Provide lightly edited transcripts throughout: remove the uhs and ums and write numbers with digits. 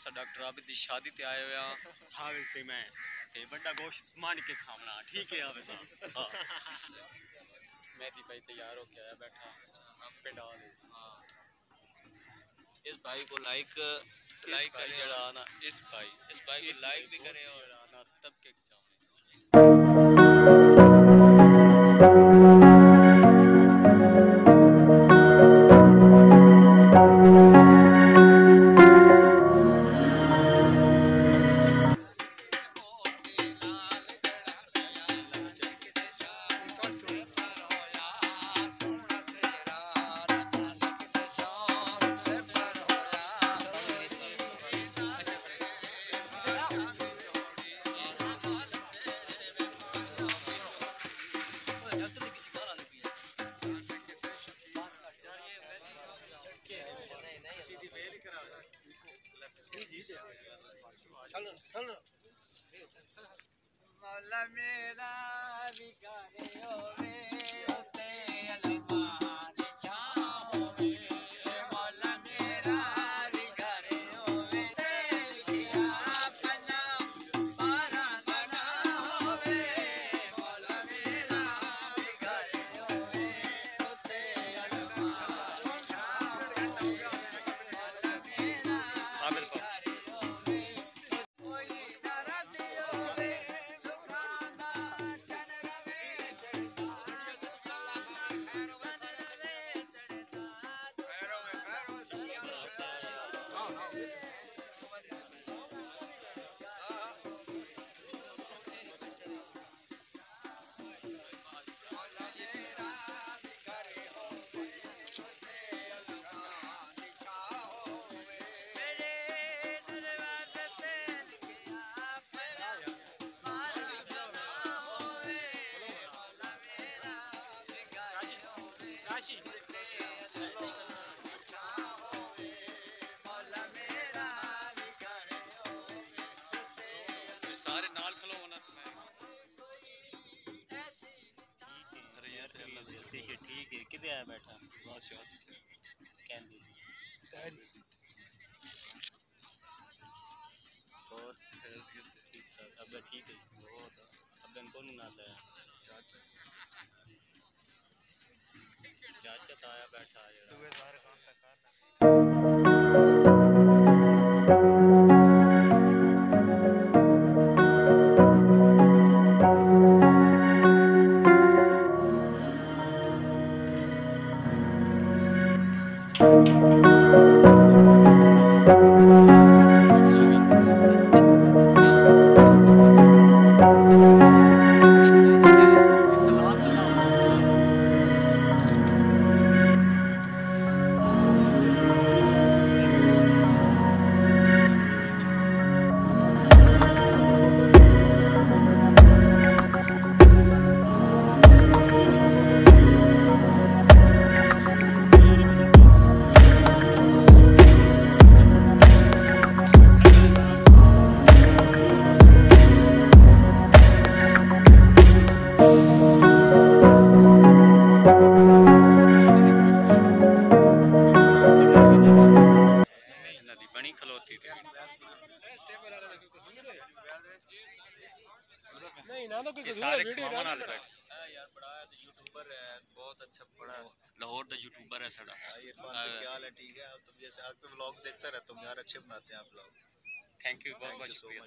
असा डॉक्टर आबिद दी शादी ते आए हुए हैं हाँ वैसे मैं ते बड़ा गोश्त मान के खावना ठीक है आवे हां मेहदी भाई तैयार हो के आया बैठा पेंडाल हां इस भाई को लाइक करें जरा ना इस भाई को लाइक भी करें और ना तब के मौला मेरा बिगाड़े होवे उते अलमारी छावे मौला मेरा बिगाड़े होवे देखिया पना पारा बना होवे मौला मेरा बिगाड़े होवे उते अलमारी छावे मौला मेरा बिगाड़े होवे कोई ना रति होवे सारे नाल खलो होना तुम्हें अरे यार जैसे ही ठीक है किधर आया बैठा बादशाह कैंडी तैयारी और ठीक ठाक अब ठीक है बहुत अब कौन ना है चाचा तो आया बैठा है तुम्हें सारे काम तक करना लाहौर का यूट्यूबर है साडा इरफान क्या हाल है ठीक है आप तुम जैसे आप पे व्लॉग देखता रहता हूं यार अच्छे बनाते हैं आप व्लॉग थैंक यू बहुत बहुत शुक्रिया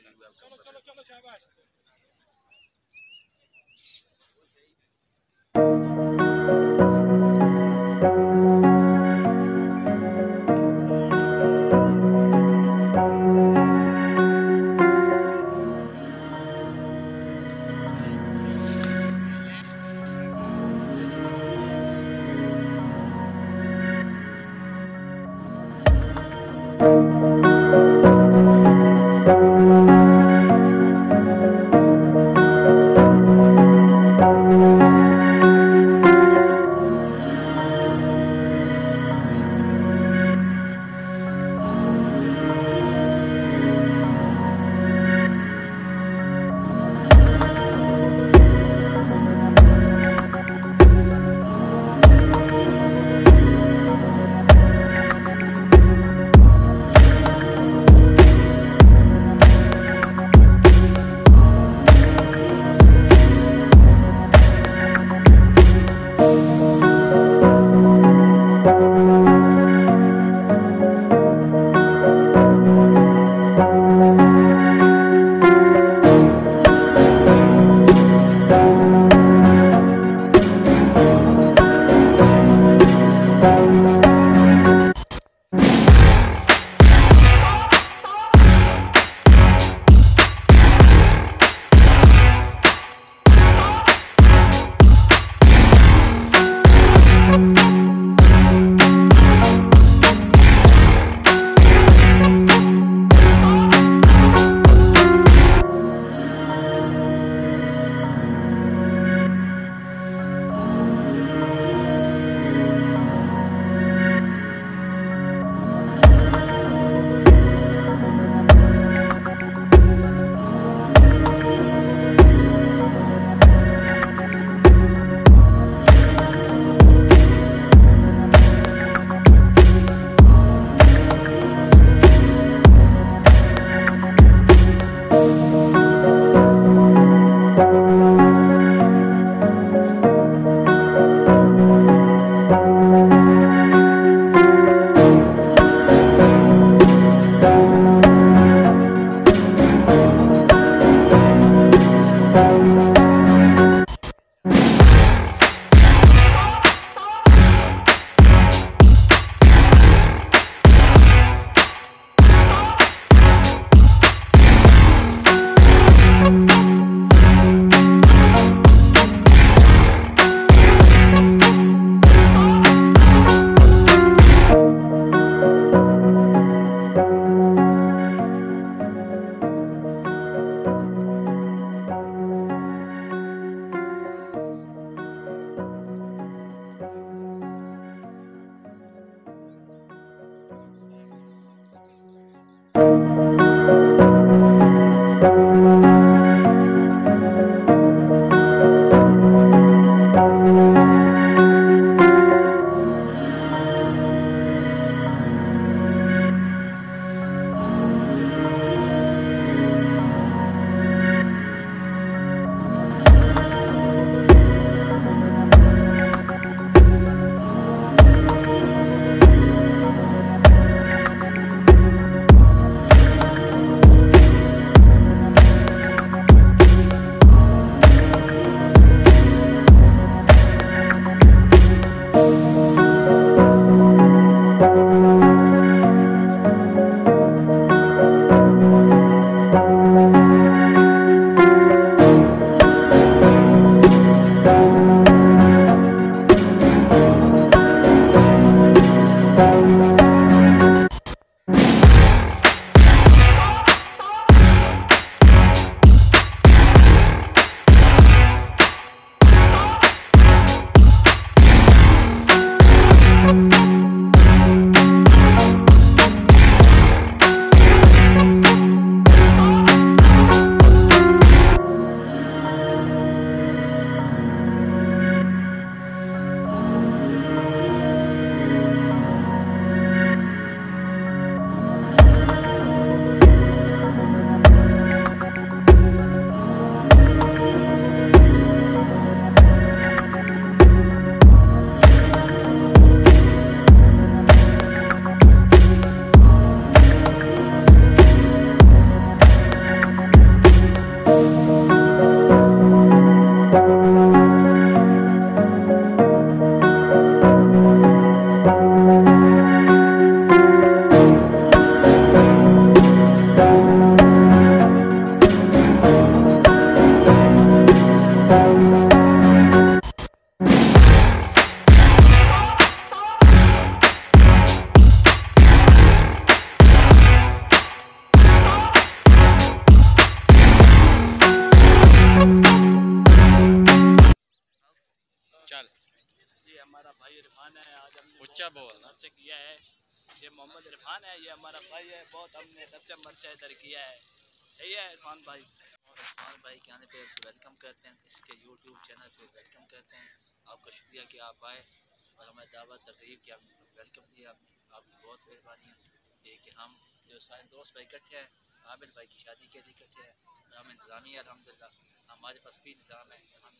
हमारा भाई इरफान है। आज हमने ऊंचा बोलना खर्चा किया है। ये मोहम्मद इरफान है, ये हमारा भाई है। बहुत हमने खर्चा मर्चा इधर किया है। सही है इरफान भाई। और इरफान भाई के आने पे उसको वेलकम करते हैं, इसके यूट्यूब चैनल पे वेलकम करते हैं। आपका शुक्रिया कि आप आए और हमें दावत तकरीब की आपने वेलकम दिया। आपने आपकी बहुत मेहरबानी है। ये कि हम जो सारे दोस्त भाई इकट्ठे हैं, आबिद भाई की शादी के लिए इकट्ठे हैं। हम इंतज़ामी है अल्हम्दुलिल्लाह, हमारे पास भी इंतज़ाम है। हम